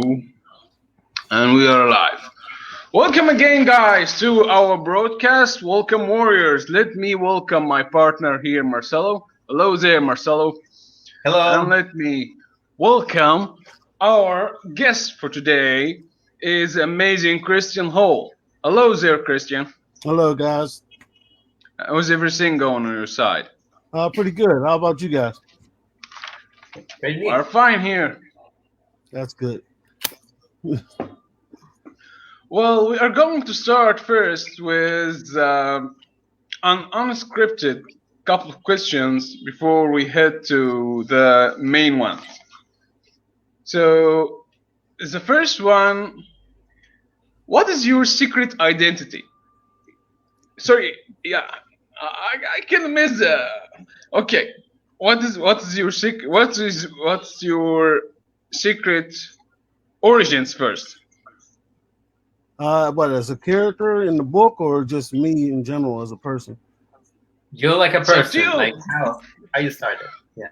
2, and we are live. Welcome again, guys, to our broadcast. Welcome, warriors. Let me welcome my partner here, Marcelo. Hello there, Marcelo. Hello. And let me welcome our guest for today is amazing Christian Hall. Hello there, Christian. Hello, guys. How's everything going on your side? Pretty good. How about you guys? We're fine here. That's good. Well, we are going to start first with an unscripted couple of questions before we head to the main one. So, the first one, what is your secret identity? Sorry, yeah, I can miss the. Okay, what's your secret? What's your secret origins first? What, as a character in the book, or just me in general as a person? You're like a person, like how you started. Yeah.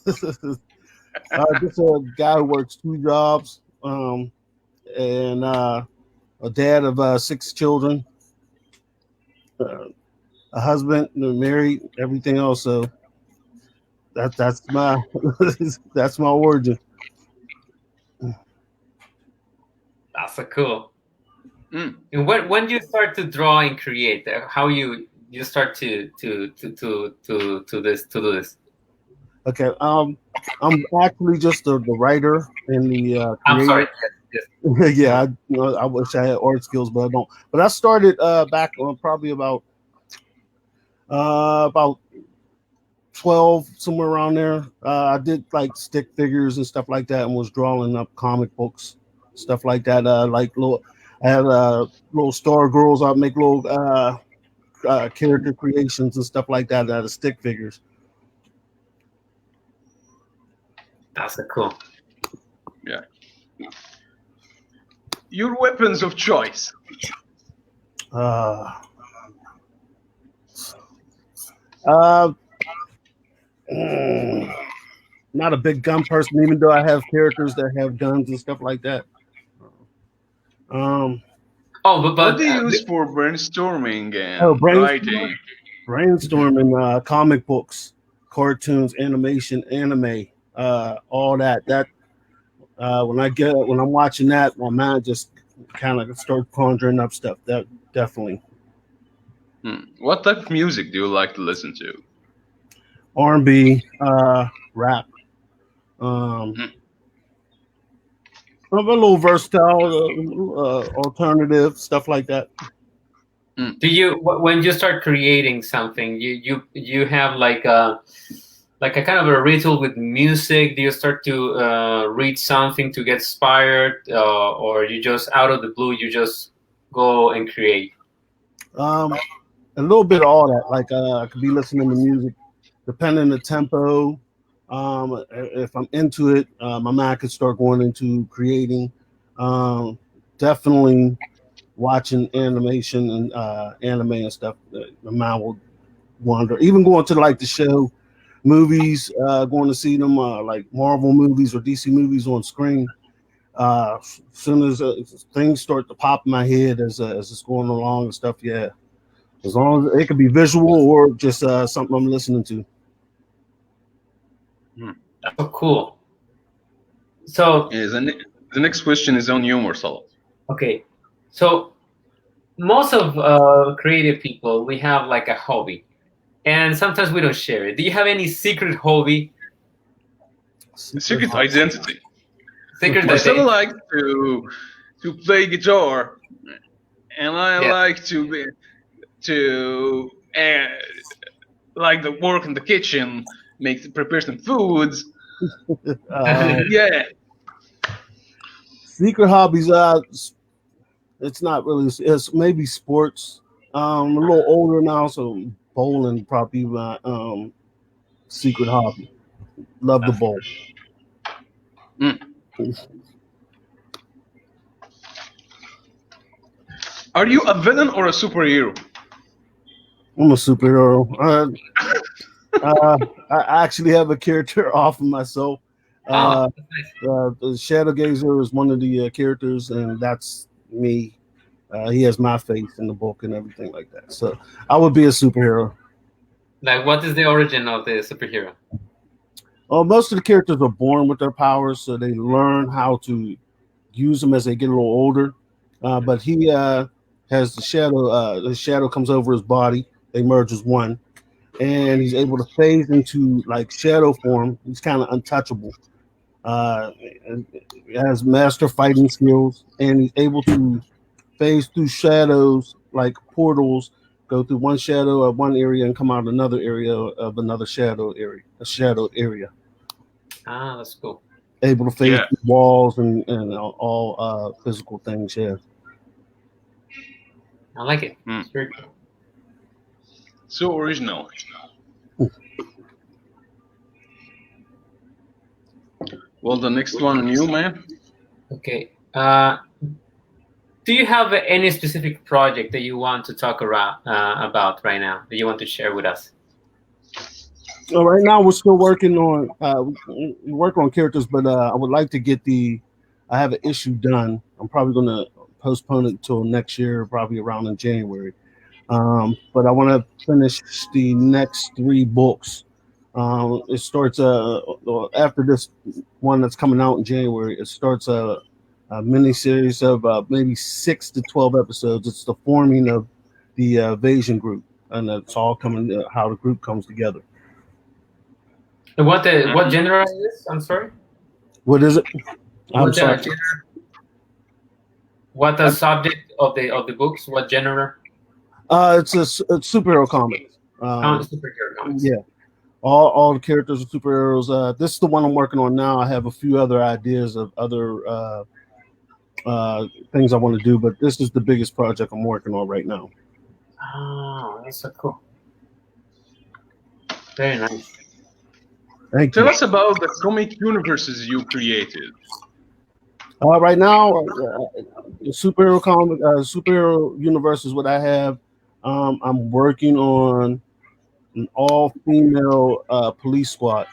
Just a guy who works 2 jobs, and a dad of 6 children, a husband, married, everything else. So that's my that's my origin. That's so cool. And when you start to draw and create, how you start to do this? Okay, I'm actually just the writer and the creator. I'm sorry. Yes. Yeah, I wish I had art skills, but I don't. But I started back on probably about 12, somewhere around there. I did like stick figures and stuff like that, and was drawing up comic books, stuff like that. Like I had little Star Girls. I'd make little character creations and stuff like that out of stick figures. That's so cool. Yeah. Your weapons of choice. Not a big gun person, even though I have characters that have guns and stuff like that. But what do you use for brainstorming and writing? Brainstorming, comic books, cartoons, animation, anime, all that. That when I'm watching that, my mind just kind of starts conjuring up stuff. That definitely. What type of music do you like to listen to? R&B, rap. I'm a little versatile, alternative stuff like that. Do you, when you start creating something, you have like a kind of a ritual with music? Do you start to read something to get inspired, or you just out of the blue you just go and create? A little bit of all that. Like I could be listening to music, depending on the tempo. If I'm into it, my mind could start going into creating. Definitely watching animation and anime and stuff. My mind will wander. Even going to like the show, movies, going to see them like Marvel movies or DC movies on screen. As soon as things start to pop in my head as it's going along and stuff, yeah. As long as it could be visual or just something I'm listening to. That's so cool. So the next question is on you, Marcelo. Okay, so most of creative people, we have like a hobby, and sometimes we don't share it. Do you have any secret hobby? Secret identity. Secret Marcelo identity. likes to play guitar, and I like to like the work in the kitchen, prepare some foods. Yeah. Secret hobbies, it's not really. It's maybe sports. I'm a little older now, so bowling probably my secret hobby. Love the bowl. Are you a villain or a superhero? I'm a superhero. I actually have a character off of myself. The Shadow Gazer is one of the characters, and that's me. He has my face in the book and everything like that. So I would be a superhero. Like, what is the origin of the superhero? Well, most of the characters are born with their powers, so they learn how to use them as they get a little older. But he has the shadow. The shadow comes over his body. They merge as one, and he's able to phase into like shadow form. He's kind of untouchable. He has master fighting skills, and he's able to phase through shadows like portals. Go through one shadow of one area and come out another area of another shadow area. A shadow area. That's cool. Able to phase through walls and all physical things. Yeah. I like it. It's very cool. So original. Well, the next one, you, man. Okay. Do you have any specific project that you want to talk about right now that you want to share with us? Well, right now we're still working on characters, but I would like to get I have an issue done. I'm probably going to postpone it until next year, probably around in January. But I want to finish the next 3 books. It starts after this one that's coming out in January. It starts a mini series of maybe 6 to 12 episodes. It's the forming of the Evasion group, and it's all coming how the group comes together. And what genre is this? I'm sorry. What is it? I'm sorry. What the subject of the books? What genre? It's superhero comics. Superhero comics. Yeah. All the characters are superheroes. This is the one I'm working on now. I have a few other ideas of other things I want to do, but this is the biggest project I'm working on right now. Oh, that's so cool. Very nice. Tell us about the comic universes you created. Right now, superhero universe is what I have. I'm working on an all-female police squad.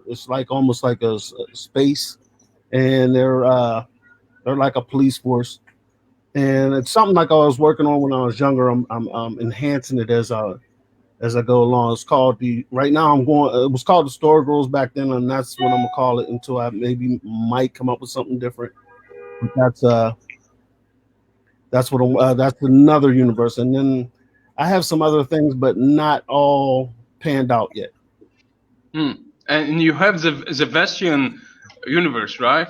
It's like almost like a space, and they're like a police force. And it's something like I was working on when I was younger. I'm enhancing it as I go along. It's called right now it was called the Store Girls back then, and that's what I'm gonna call it until I might come up with something different. But that's another universe. And then I have some other things, but not all panned out yet. And you have the Vestian universe, right?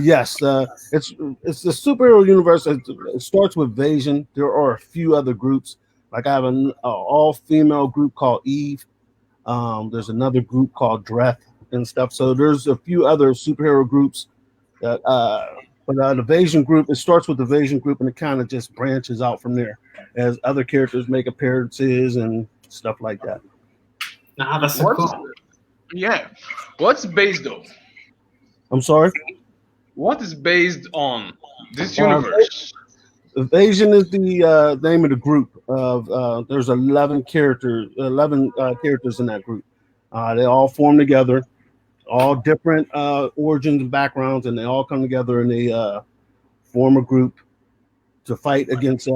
Yes. It's the superhero universe. It starts with Evasion. There are a few other groups. Like I have an all-female group called Eve. There's another group called Dreth and stuff. So there's a few other superhero groups. But the Evasion group, it starts with the Evasion group, and it kind of just branches out from there as other characters make appearances and stuff like that. That's so cool. Yeah. What's based on? I'm sorry? What is based on this universe? Evasion is the name of the group. There's 11 characters in that group. They all form together, all different origins and backgrounds, and they all come together and they form a group to fight against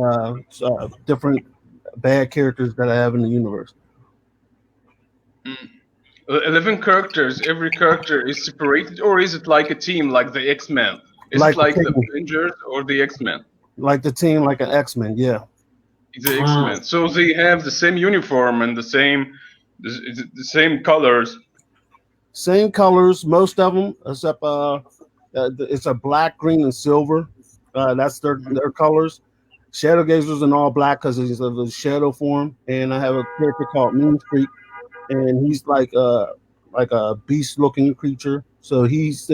different bad characters that I have in the universe. 11 characters. Every character is separated, or is it like a team, like the X-Men? Is it like the Avengers or the X-Men? Like the team, like an X-Men, yeah. The X-Men. So they have the same uniform and the same colors. Same colors, most of them, except it's a black, green, and silver. That's their colors. Shadow Gazer's in all black because he's of the shadow form. And I have a character called Mean Streak, and he's like a beast-looking creature. So he's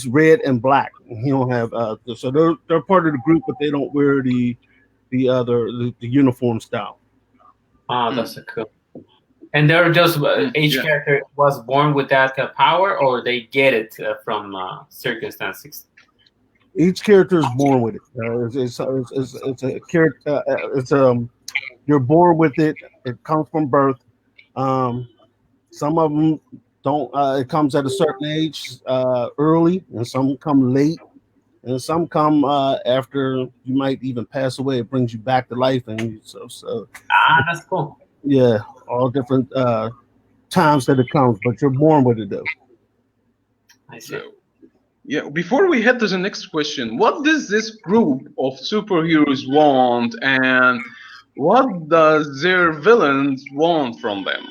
red and black. He don't have so they're part of the group, but they don't wear the uniform style. That's so cool. And they're just each character was born with that power, or they get it from circumstances. Each character is born with it. It's a character. You're born with it. It comes from birth. Some of them don't. It comes at a certain age, early, and some come late, and some come after you might even pass away. It brings you back to life, and so That's cool. yeah, all different times that it comes, but you're born with it though. I see. So, yeah, before we head to the next question, what does this group of superheroes want, and what does their villains want from them?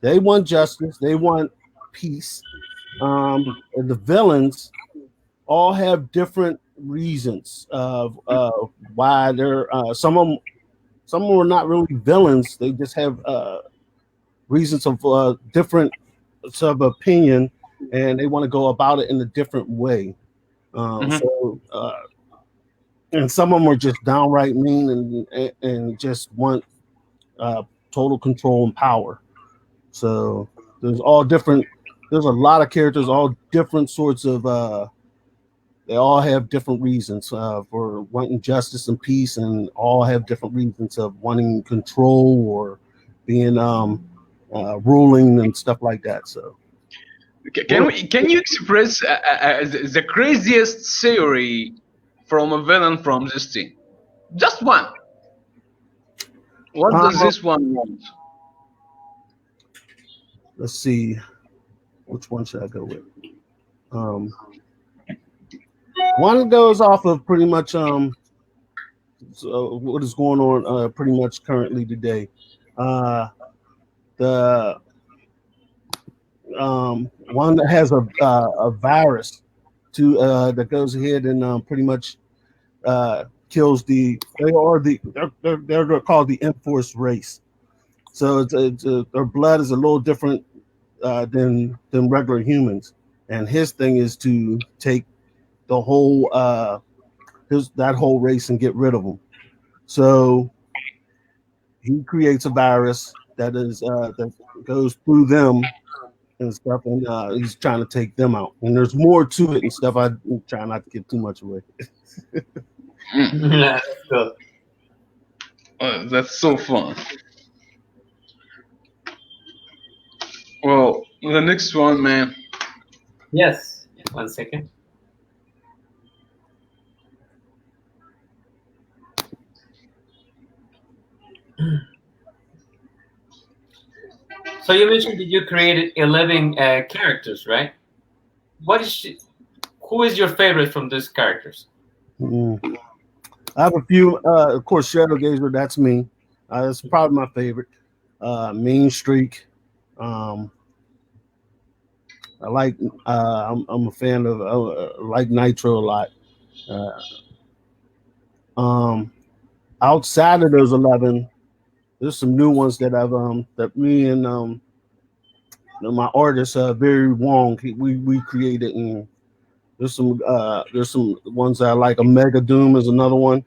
They want justice. They want peace. And the villains all have different reasons of why they're. Some of them are not really villains. They just have reasons of different sort of opinion, and they want to go about it in a different way. So, and some of them are just downright mean and just want total control and power. So there's all different. There's a lot of characters, all different sorts of. They all have different reasons for wanting justice and peace, and all have different reasons of wanting control or being ruling and stuff like that. So, Can you express the craziest theory from a villain from this team? Just one. What does this one want? Let's see, which one should I go with? One goes off of pretty much so what is going on pretty much currently today. The one that has a virus that goes ahead and pretty much kills they're called the enforced race. So their blood is a little different than regular humans, and his thing is to take the whole that whole race and get rid of them. So he creates a virus that goes through them and stuff, and he's trying to take them out. And there's more to it and stuff. I try not to give too much away. That's cool. That's so fun. Well, the next one, man. Yes. 1 second. So you mentioned that you created 11 characters, right? Who is your favorite from these characters? I have a few. Of course, Shadow Gazer. That's me. That's probably my favorite. Mean Streak. I like. I'm a fan of. Like Nitro a lot. Outside of those 11, there's some new ones that I've that me and my artist Barry Wong we created, and there's some ones that I like. Omega Doom is another one.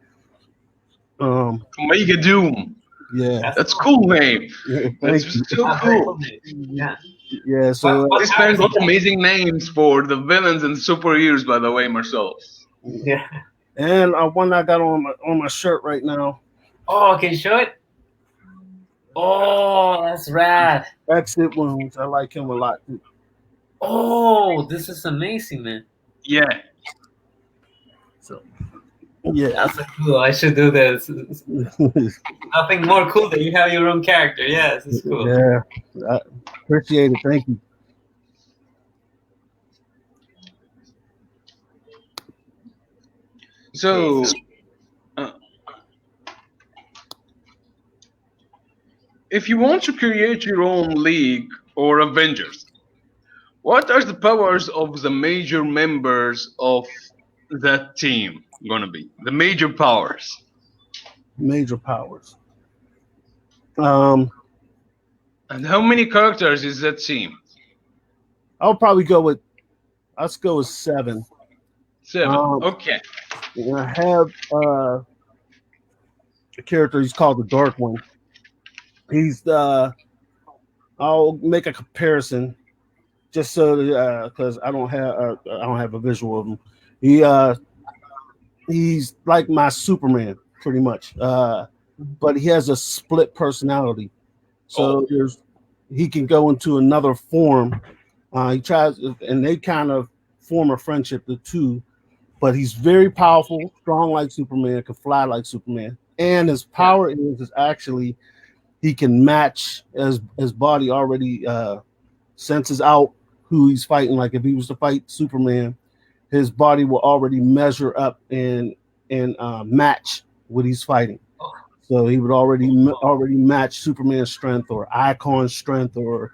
Omega Doom. Yeah, that's cool name. Yeah, that's so cool. Yeah. So this man got amazing names for the villains and superheroes, by the way, Marcelo. Yeah. And one I got on my shirt right now. Oh, can you show it? Oh, that's rad. Exit Wounds. I like him a lot too. Oh, this is amazing, man. Yeah. So, yeah. That's so cool. I should do this. Nothing more cool than you have your own character. Yes, it's cool. Yeah. I appreciate it. Thank you. So, if you want to create your own league or Avengers, what are the powers of the major members of that team going to be? The major powers. Major powers. And how many characters is that team? I'll probably go with. Let's go with 7. 7. Okay. I have a character. He's called the Dark One. He's I'll make a comparison, just so because I don't have a visual of him. He's like my Superman, pretty much. But he has a split personality. So he can go into another form. He tries, and they kind of form a friendship, the two. But he's very powerful, strong like Superman, can fly like Superman, and his power is actually he can match as his body already senses out who he's fighting. Like if he was to fight Superman, his body will already measure up and match what he's fighting. So he would already match Superman's strength or Icon's strength or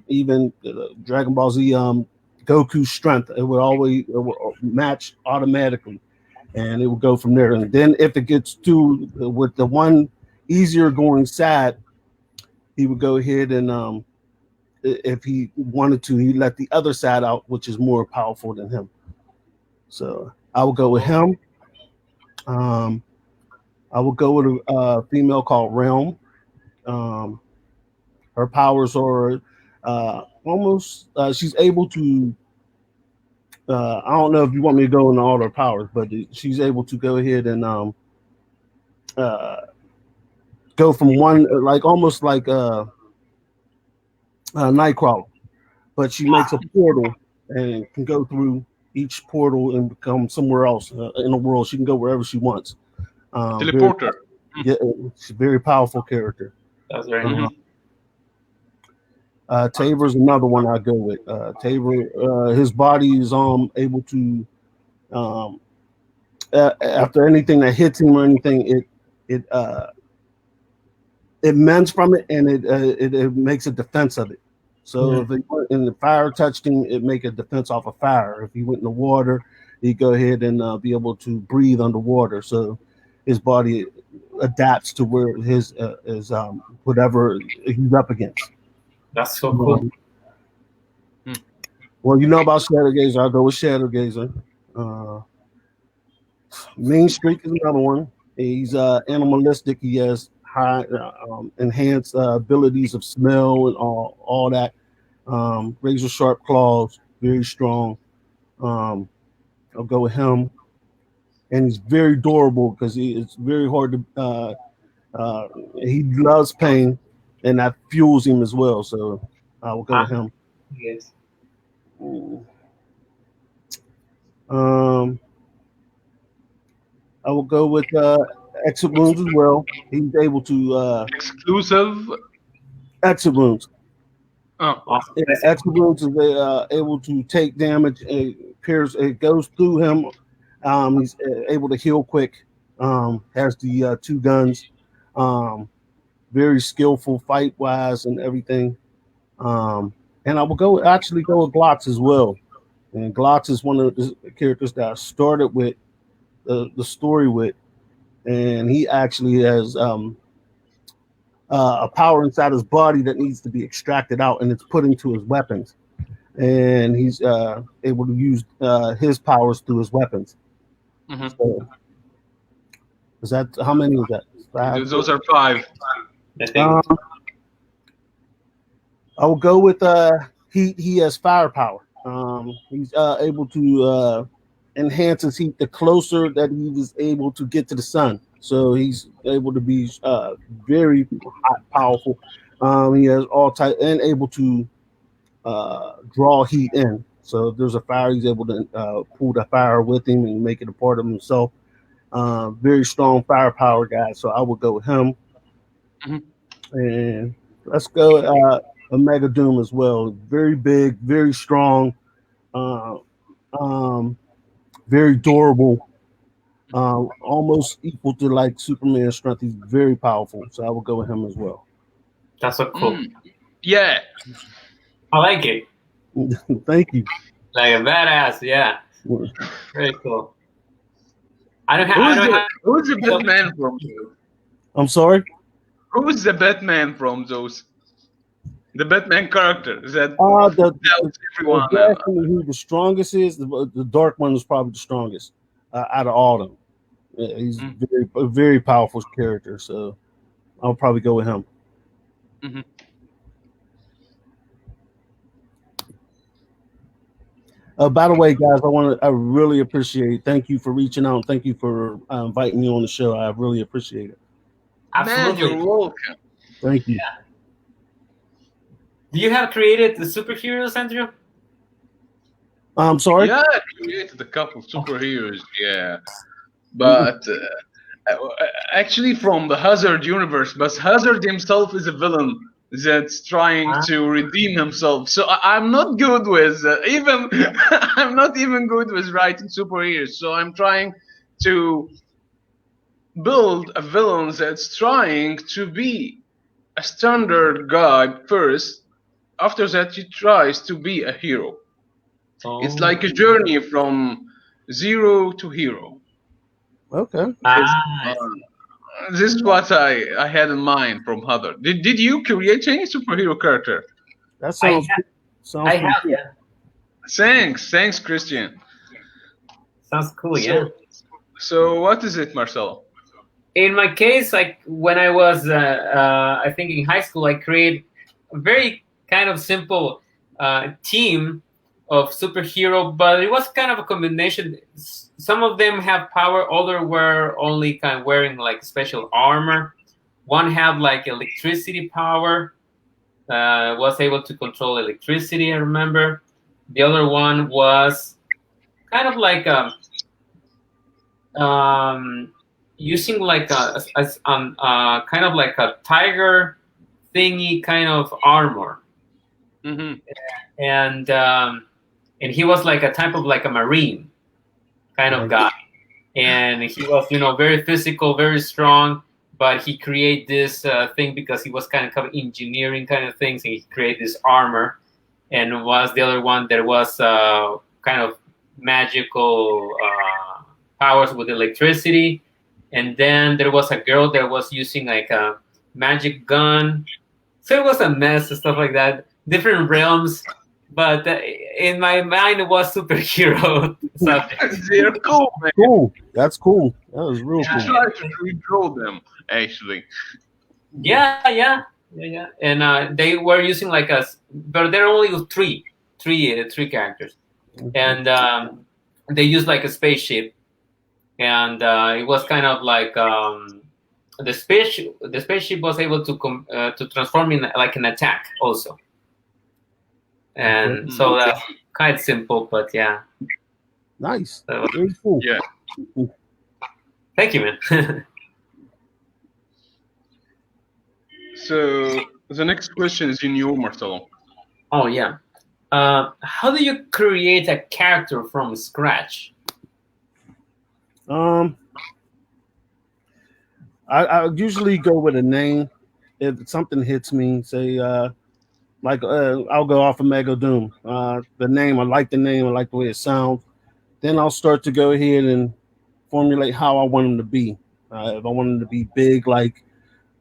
even Dragon Ball Z Goku's strength. It would match automatically, and it would go from there. And then if it gets to with the one easier going side, he would go ahead and if he wanted to, he'd let the other side out, which is more powerful than him. So I would go with him. I would go with a female called Realm. Her powers are almost she's able to I don't know if you want me to go into all her powers, but she's able to go ahead and go from one like almost like Nightcrawler, but she makes a portal and can go through each portal and become somewhere else in the world. She can go wherever she wants. Teleporter. She's a very powerful character. That's very nice. Tabor's another one I go with. Tabor, his body is able to after anything that hits him or anything, it mends from it and it makes a defense of it. So if the fire touched him, it make a defense off of fire. If he went in the water, he'd go ahead and be able to breathe underwater. So his body adapts to where his whatever he's up against. That's so cool. Well, you know about Shadow Gazer. I'll go with Shadow Gazer. Mean Streak is another one. He's animalistic. He has high enhanced abilities of smell and all that. Razor sharp claws, very strong. I'll go with him. And he's very durable because it's very hard to. He loves pain, and that fuels him as well. So I will go with him. Yes. I will go with Exit Wounds as well. He's able to Exclusive. Exit Wounds. Oh, Exit Wounds is able to take damage. It goes through him. He's able to heal quick. Has the two guns. Very skillful fight wise and everything. And I will actually go with Glocks as well. And Glocks is one of the characters that I started with the story with, and he actually has a power inside his body that needs to be extracted out, and it's put into his weapons. And he's able to use his powers through his weapons. Mm-hmm. So, is that how many is that? 5? Those are 5. I will go with he has firepower. He's able to enhance his heat the closer that he is able to get to the sun. So he's able to be very powerful. He has all type and able to draw heat in. So if there's a fire, he's able to pull the fire with him and make it a part of himself. Very strong firepower guy. So I would go with him. Mm-hmm. And let's go Omega Doom as well. Very big, very strong, very durable, almost equal to like Superman's strength. He's very powerful. So I will go with him as well. That's so cool. Yeah. I like it. Thank you. Like a badass, yeah. Very cool. Who's the Batman from? I'm sorry? Who's the Batman from those? The Batman character is that everyone. Who the strongest is? The Dark One is probably the strongest out of all of them. Yeah, he's a very powerful character, so I'll probably go with him. Mm-hmm. By the way, guys, I really appreciate. Thank you for reaching out. Thank you for inviting me on the show. I really appreciate it. Absolutely. Man, you're welcome. Thank you. Yeah. Do you have created the superheroes, Andrew? I'm sorry. Yeah, I created a couple of superheroes. Yeah, but actually from the Hazard universe. But Hazard himself is a villain that's trying Ah, to redeem himself. So I'm not good with even. I'm not even good with writing superheroes. So I'm trying to build a villain that's trying to be a standard guy first. After that, he tries to be a hero. It's oh, like a journey from zero to hero. Okay, This, I uh, see. this is what I had in mind from Heather. Did you create any superhero character? that I sounds have, sounds I pretty have, cool. yeah. Thanks, Christian. Sounds cool, yeah. So, so what is it, Marcelo? In my case, like when I was, I think in high school, I created a very kind of simple team of superhero, but it was kind of a combination. Some of them have power, other were only kind of wearing like special armor. One had like electricity power, was able to control electricity. I remember. The other one was kind of like um, using like kind of like a tiger thingy kind of armor, Mm-hmm. and and he was like a type of like a marine kind of Like, guy, and he was very physical, very strong. But he created this thing because he was kind of engineering kind of things, and he created this armor. And was the other one that was kind of magical powers with electricity. And then there was a girl that was using like a magic gun. So it was a mess and stuff like that. Different realms, but in my mind it was superhero subject. They're cool, man. cool. That's cool. That was real You should Yeah, cool. try to redraw them, actually. yeah. And they were using like but there are only three characters, Okay. and they used like a spaceship, and it was kind of like the spaceship was able to transform in like an attack also, Okay. and so that's quite simple, but yeah. Nice. So, Very cool. Yeah. thank you, man. So the next question is in you, Marcelo. Oh yeah. How do you create a character from scratch? Um, I usually go with a name. If something hits me, say I'll go off of Mega Doom. The name, I like the name, I like the way it sounds. Then I'll start to go ahead and formulate how I want him to be. If I want him to be big, like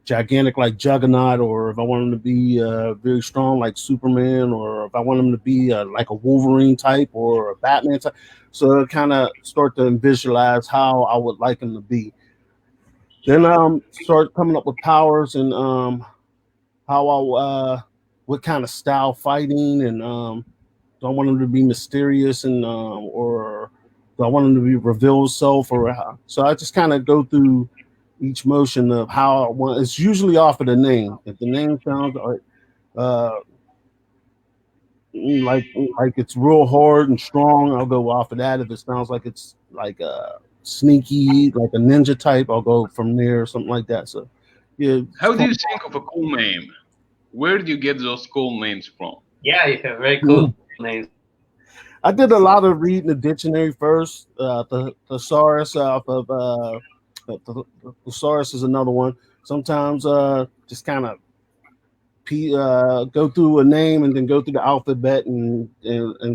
gigantic, like Juggernaut, or if I want him to be very strong, like Superman, or if I want him to be like a Wolverine type or a Batman type. So kind of start to visualize how I would like him to be. Then start coming up with powers and how what kind of style fighting and do I want him to be mysterious and or do I want him to be reveal himself or so I just kind of go through each motion of how I want. It's usually off of the name. If the name sounds uh, like it's real hard and strong, I'll go off of that. If it sounds like it's like sneaky, like a ninja type, I'll go from there or something like that. So yeah, How do you think of a cool name? Where do you get those cool names from? Yeah, you have very cool. cool names. I did a lot of reading the dictionary first. The thesaurus off of the thesaurus is another one. Sometimes just kind of go through a name and then go through the alphabet and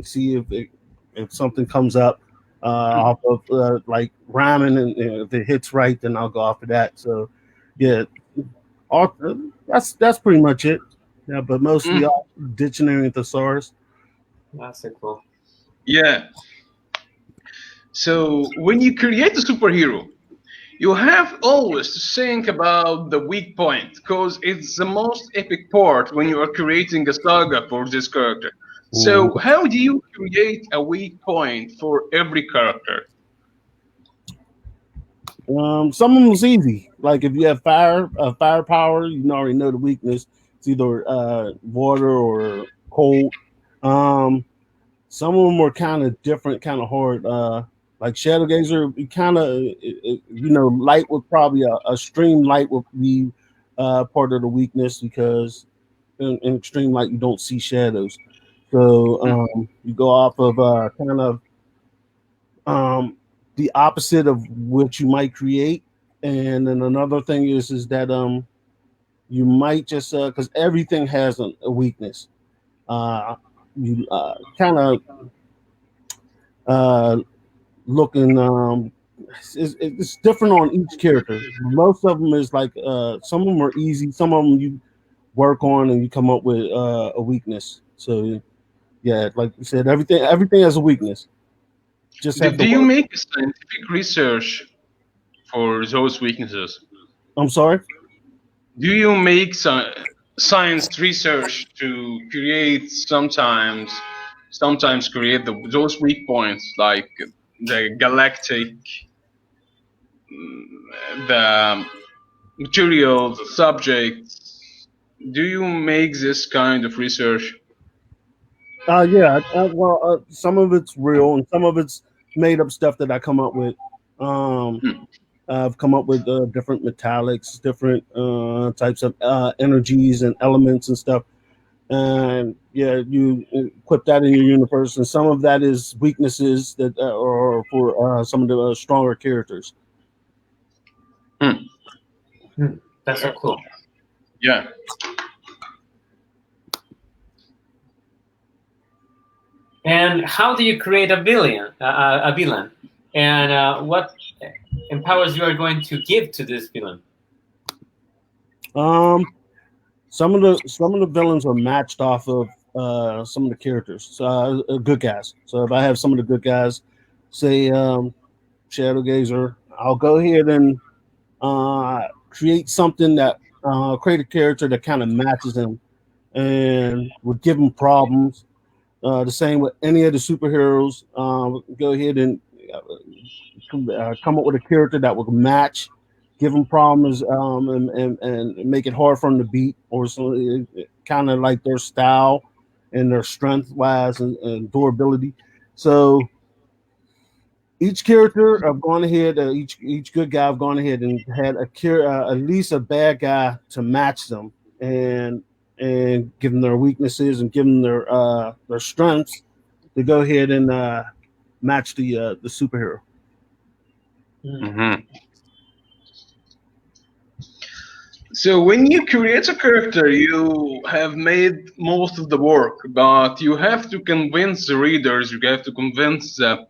see if something comes up off of like rhyming and if it hits right, then I'll go off of that. So yeah, all, that's pretty much it. Yeah, but mostly Mm, all dictionary and thesaurus. That's so cool. yeah. So when you create a superhero, you have always to think about the weak point because it's the most epic part when you are creating a saga for this character. So Mhm. how do you create a weak point for every character? Some of them is easy. Like if you have firepower, you already know the weakness. It's either water or cold. Um, some of them are kind of different, kind of hard. Like Shadow Gazer, kind of, light would probably a stream light would be part of the weakness because in extreme light you don't see shadows. So you go off of kind of the opposite of what you might create. And then another thing is that you might just because everything has a weakness. You kind of uh, looking. It's different on each character. Most of them is like some of them are easy. Some of them you work on and you come up with a weakness. So yeah, like you said, everything has a weakness. Just have to Do you work. make scientific research for those weaknesses? I'm sorry. Do you make science research to create sometimes create those weak points like the galactic, the materials, the subjects? Do you make this kind of research? Yeah. Some of it's real and some of it's made up stuff that I come up with. Um, Hmm. I've come up with different metallics, different types of energies and elements and stuff. And yeah, you equip that in your universe, and some of that is weaknesses that are for some of the stronger characters. Hmm. That's so cool. Yeah. And how do you create a villain, and what empowers you are going to give to this villain? Um, some of the villains are matched off of some of the characters, so good guys. So if I have some of the good guys, say Shadow Gazer, I'll go ahead and create something that create a character that kind of matches him and would give him problems. The same with any of the superheroes. Go ahead and come up with a character that will match, give them problems, and make it hard for them to beat, or so, kind of like their style and their strength wise and durability. So each character, I've gone ahead. Each good guy, I've gone ahead and had at least a bad guy to match them, and give them their weaknesses and give them their strengths to go ahead and match the superhero. Hmm. So when you create a character, you have made most of the work, but you have to convince the readers, you have to convince the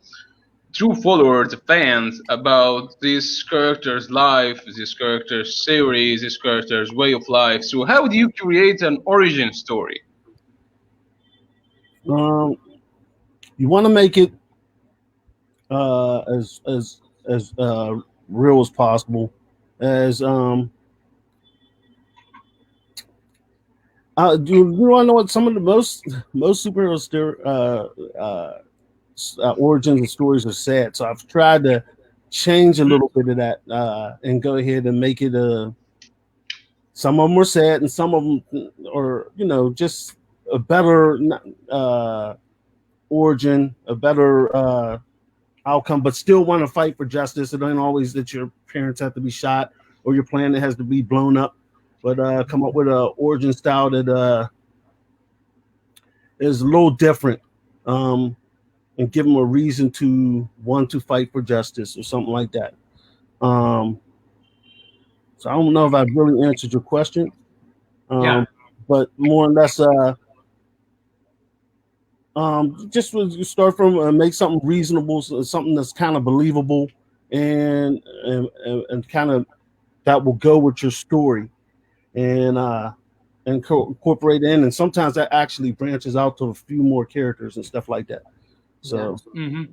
true followers, the fans, about this character's life, this character's theory, this character's way of life. So how do you create an origin story? Um, you want to make it as real as possible. As do you want to know what some of the most superhero origins and stories are sad? So I've tried to change a little bit of that and go ahead and make it some of them are sad and some of them are just a better uh, origin, a better outcome, but still want to fight for justice. It ain't always that your parents have to be shot or your planet has to be blown up, but come up with a origin style that is a little different, and give them a reason to want to fight for justice or something like that. Um, so I don't know if I've really answered your question, Yeah. but more or less, just you start from make something reasonable, something that's kind of believable, and kind of that will go with your story, and incorporate in. And sometimes that actually branches out to a few more characters and stuff like that. So, Hmm. Do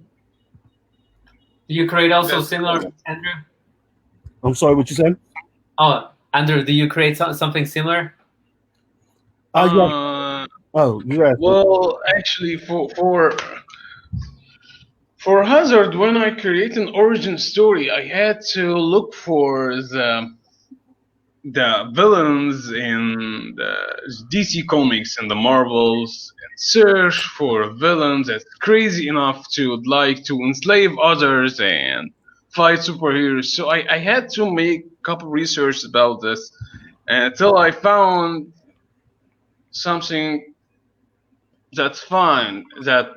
you create also That's similar, cool. Andrew? I'm sorry, what you said? Oh, Andrew, do you create something similar? Yeah. Uh, Oh, you asked me. well, actually, for Hazard, when I create an origin story, I had to look for the villains in the DC comics and the Marvels and search for villains that's crazy enough to like to enslave others and fight superheroes. So I had to make a couple research about this until I found something that's fine. That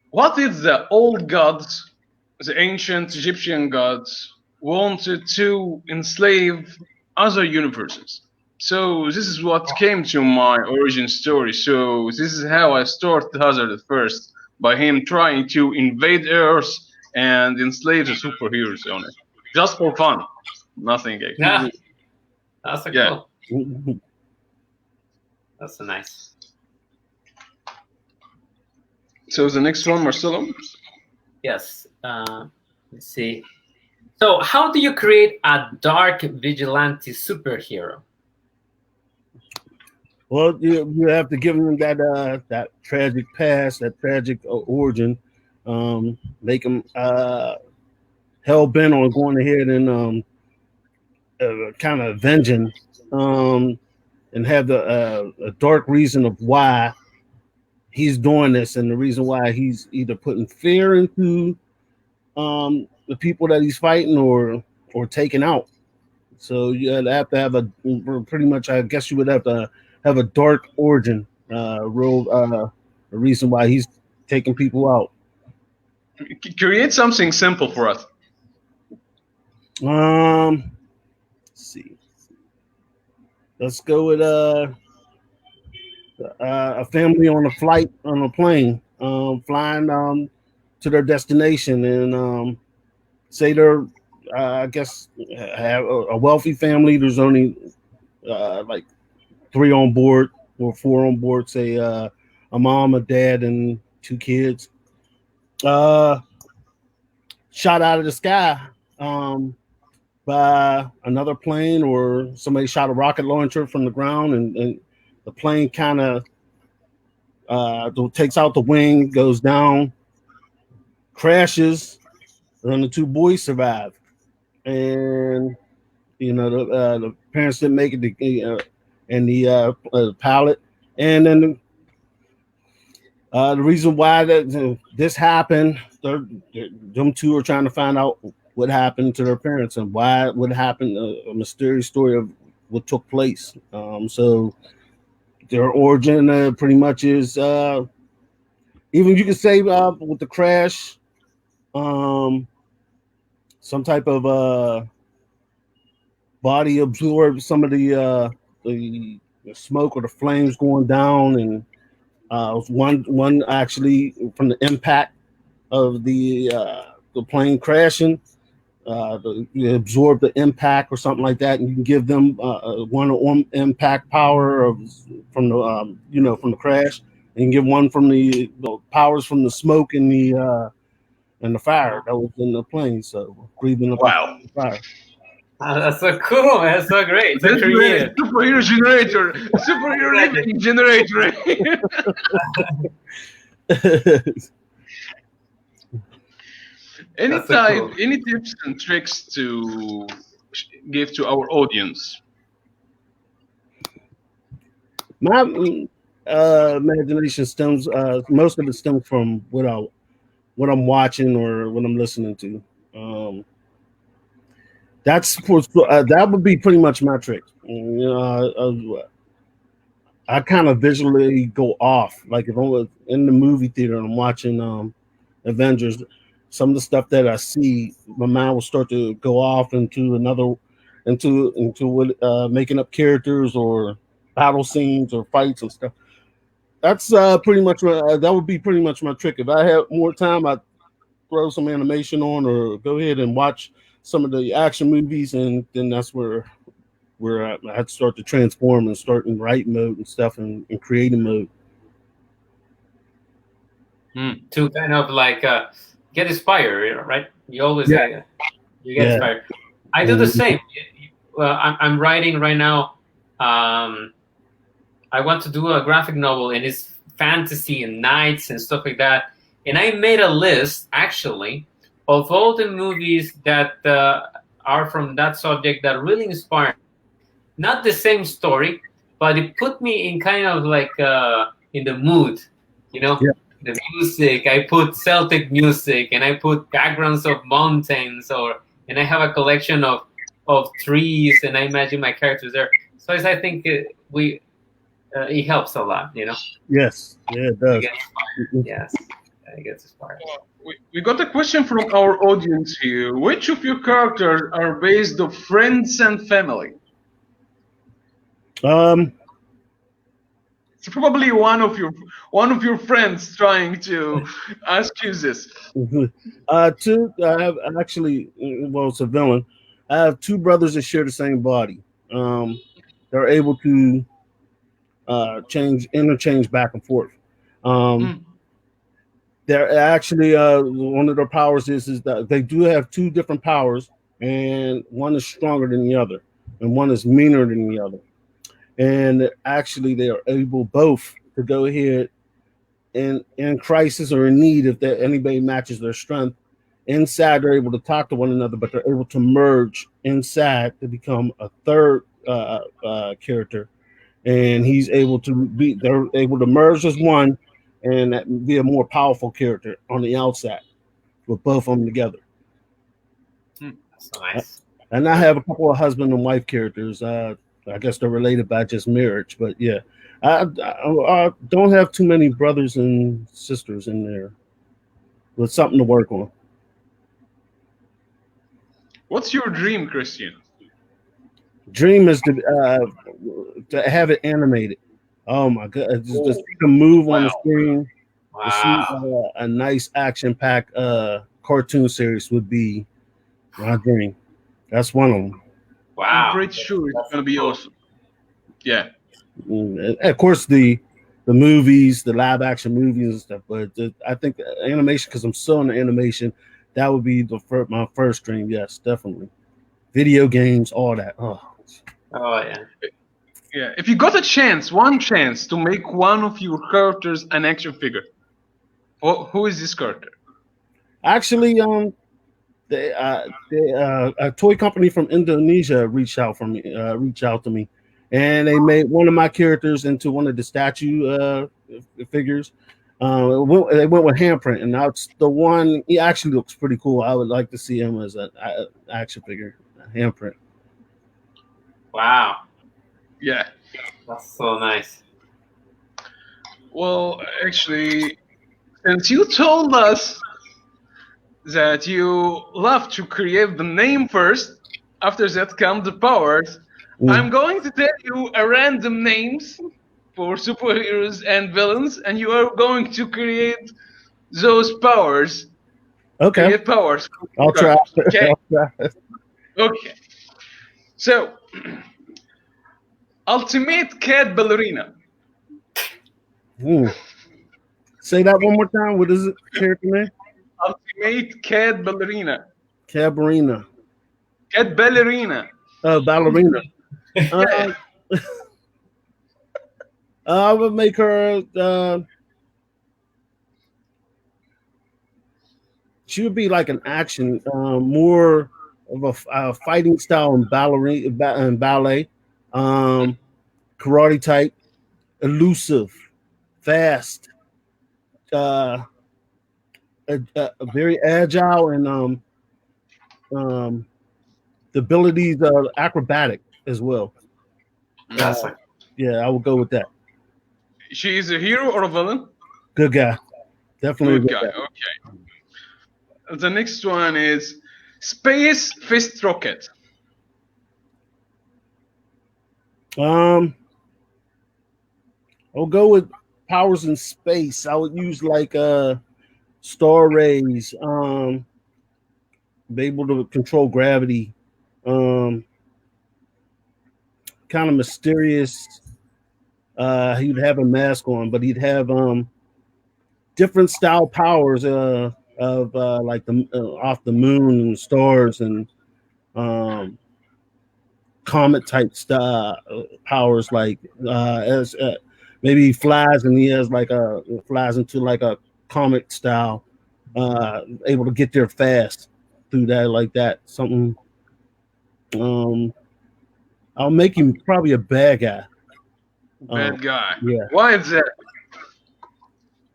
what if the old gods, the ancient Egyptian gods, wanted to enslave other universes? So this is what came to my origin story. So this is how I started Hazard at first, by him trying to invade Earth and enslave the superheroes on it, just for fun, nothing else. Yeah, that's Yeah. cool. That's a nice. So the next one, Marcelo. Yes. Let's see. So, how do you create a dark vigilante superhero? Well, you have to give them that tragic past, that tragic origin, make them hell bent on going ahead and kind of avenging, and have a dark reason of why he's doing this, and the reason why he's either putting fear into the people that he's fighting or taking out. So you have to have pretty much, I guess you would have to have a dark origin, a reason why he's taking people out. Create something simple for us. Let's see. Let's go with a family on a plane, flying to their destination, and say they're I guess have a wealthy family. There's only like 3 on board or 4 on board. Say a mom, a dad, and 2 kids. Shot out of the sky by another plane, or somebody shot a rocket launcher from the ground, and the plane kind of takes out the wing, goes down, crashes, and the 2 boys survive. And the parents didn't make it, and the pilot. And then the reason why this happened, them 2 are trying to find out what happened to their parents and why what happened, a mysterious story of what took place. So their origin pretty much is, even you could say with the crash, some type of body absorbed some of the smoke or the flames going down, and one actually from the impact of the plane crashing, you absorb the impact or something like that, and you can give them one impact power from the crash, and give one from the powers from the smoke and the fire that was in the plane. So breathing the fire. That's so cool. That's so great. So creative. Superhero generator. Superhero living generator. Any tips and tricks to give to our audience? My imagination stems, most of it stems from what I'm watching or what I'm listening to. That would be pretty much my trick. I kind of visually go off. Like if I was in the movie theater and I'm watching Avengers, some of the stuff that I see, my mind will start to go off into what, making up characters or battle scenes or fights and stuff. That's pretty much that would be pretty much my trick. If I had more time, I'd throw some animation on or go ahead and watch some of the action movies, and then that's where I had to start to transform and start in write mode and stuff and creating mode. To kind of like get inspired, right? You always you get inspired. I do the same. I'm writing right now. I want to do a graphic novel, and it's fantasy and knights and stuff like that. And I made a list, actually, of all the movies that are from that subject that really inspire me. not the same story, but it put me in kind of like in the mood, you know. Yeah. The music, I put Celtic music, and I put backgrounds of mountains, and I have a collection of trees, and I imagine my characters there. So I think it helps a lot, you know. Yes, yeah, it I does. get inspired. Yes, I get inspired. We got a question from our audience here. Which of your characters are based on friends and family? It's probably one of your friends trying to ask you this. Two. I have actually. Well, it's a villain. I have two brothers that share the same body. They're able to interchange back and forth. Mm. They're actually one of their powers is that they do have two different powers, and one is stronger than the other, and one is meaner than the other. And actually, they are able both to go ahead and in crisis or in need if anybody matches their strength. Inside, they're able to talk to one another, but they're able to merge inside to become a third character, and he's able to be. They're able to merge as one and be a more powerful character on the outside with both of them together. That's nice. And I have a couple of husband and wife characters. I guess they're related by just marriage, but yeah, I don't have too many brothers and sisters in there. With something to work on. What's your dream, Christian? Dream is to have it animated. Oh my god! Just to move on the screen. Wow. To see a nice action-packed cartoon series would be my dream. That's one of them. Wow. I'm pretty sure it's gonna be awesome. Yeah. And of course, the movies, the live action movies and stuff. But I think animation, because I'm still in the animation, that would be my first dream. Yes, definitely. Video games, all that. Oh yeah. Yeah. If you got one chance to make one of your characters an action figure, who is this character? Actually, a toy company from Indonesia reached out to me, and they made one of my characters into one of the statue figures. They went with handprint, and that's the one. He actually looks pretty cool. I would like to see him as an action figure, handprint. Wow. Yeah. That's so nice. Well, actually, since you told us that you love to create the name first, after that come the powers, I'm going to tell you a random names for superheroes and villains, and you are going to create those powers. Okay. Create powers. I'll try. Okay. I'll try. Okay. So, Ultimate Cat Ballerina. Say that one more time. What is it? Character name? Ultimate Cat Ballerina. Cabarina. Cat Ballerina. Ballerina. I would make her. She would be like an action, more of a fighting style in ballet, karate type, elusive, fast, very agile, and the abilities acrobatic as well. Yeah, I would go with that. She is a hero or a villain? Good guy. Definitely good guy. Okay. The next one is Space Fist Rocket. I'll go with powers in space. I would use like star rays, be able to control gravity, kind of mysterious. He'd have a mask on, but he'd have different style powers of like the off the moon and stars and comet type powers, like as maybe he flies and he has like flies into like a comet style, able to get there fast through that, like that. Something I'll make him probably a bad guy. Bad guy. Yeah, Why is that?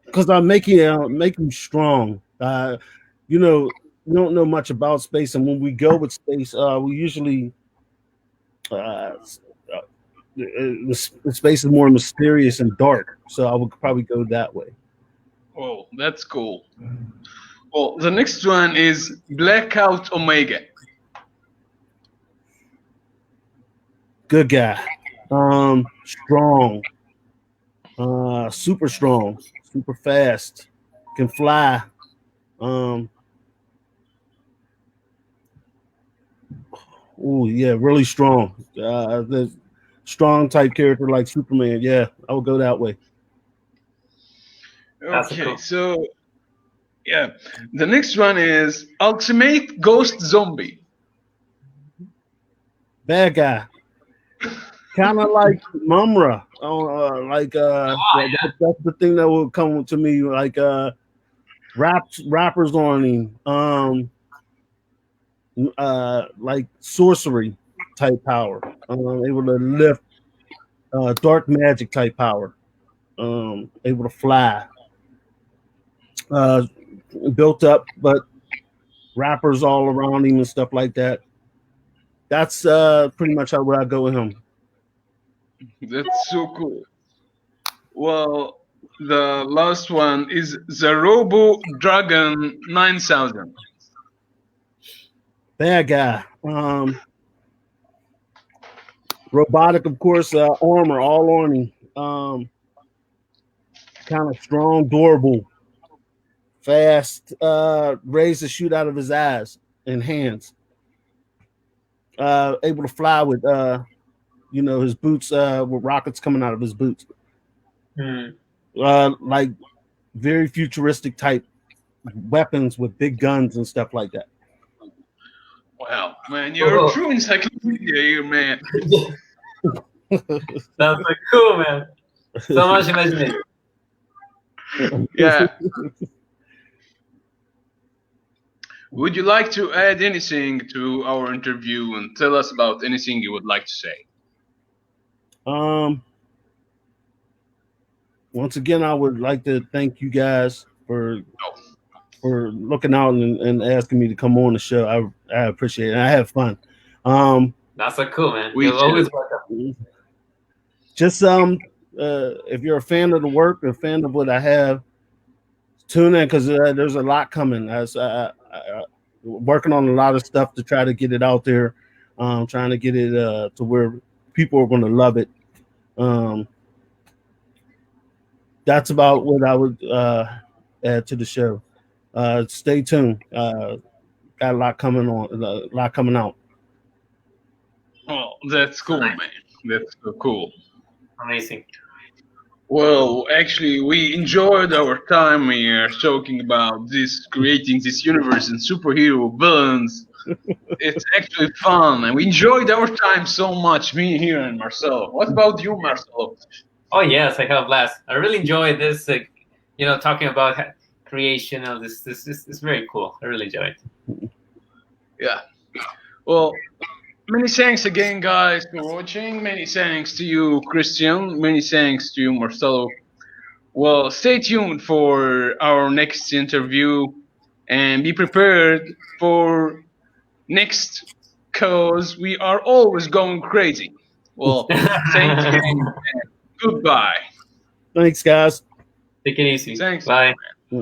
because I'm making make him strong. You know, we don't know much about space, and when we go with space, we usually the space is more mysterious and dark. So I would probably go that way. Oh, that's cool. Well, the next one is Blackout Omega. Good guy, strong, super strong, super fast, can fly. Um, oh yeah, really strong. The strong type character like Superman. Yeah, I would go that way. That's Okay, cool. so yeah, the next one is Ultimate Ghost Zombie. Bad guy, kind of like Mumra. That's the thing that will come to me. Like rappers on him. Like sorcery type power. Able to lift dark magic type power. Able to fly. Uh, built up, but rappers all around him and stuff like that. That's pretty much how I go with him. That's so cool. Well, the last one is the Robo Dragon 9000. Bad guy. Robotic, of course, armor all on him. Kind of strong, durable, fast, raised to shoot out of his eyes and hands. Able to fly with his boots with rockets coming out of his boots. Like very futuristic type weapons with big guns and stuff like that. Wow, man, you're a true encyclopedia here, man. That's like cool, man. So much imagination. Yeah. Would you like to add anything to our interview and tell us about anything you would like to say? Once again, I would like to thank you guys for looking out and asking me to come on the show. I appreciate it. And I have fun. That's so cool, man. We You're too. always welcome. Just if you're a fan of the work, a fan of what I have, tune in because there's a lot coming. As working on a lot of stuff to try to get it out there, trying to get it to where people are going to love it. That's about what I would add to the show. Stay tuned. Got a lot coming on, a lot coming out. Oh, that's cool, man. That's so cool. Amazing. Well, actually, we enjoyed our time here talking about this, creating this universe and superhero villains. It's actually fun, and we enjoyed our time so much, me here and Marcelo. What about you, Marcelo? Oh yes, I have a blast. I really enjoyed this. Talking about creation of this. This is very cool. I really enjoyed it. Yeah. Well, many thanks again, guys, for watching. Many thanks to you, Christian. Many thanks to you, Marcelo. Well, stay tuned for our next interview and be prepared for next, cause we are always going crazy. Well, thanks again and goodbye. Thanks, guys. Take it easy. Thanks. Bye. Yeah.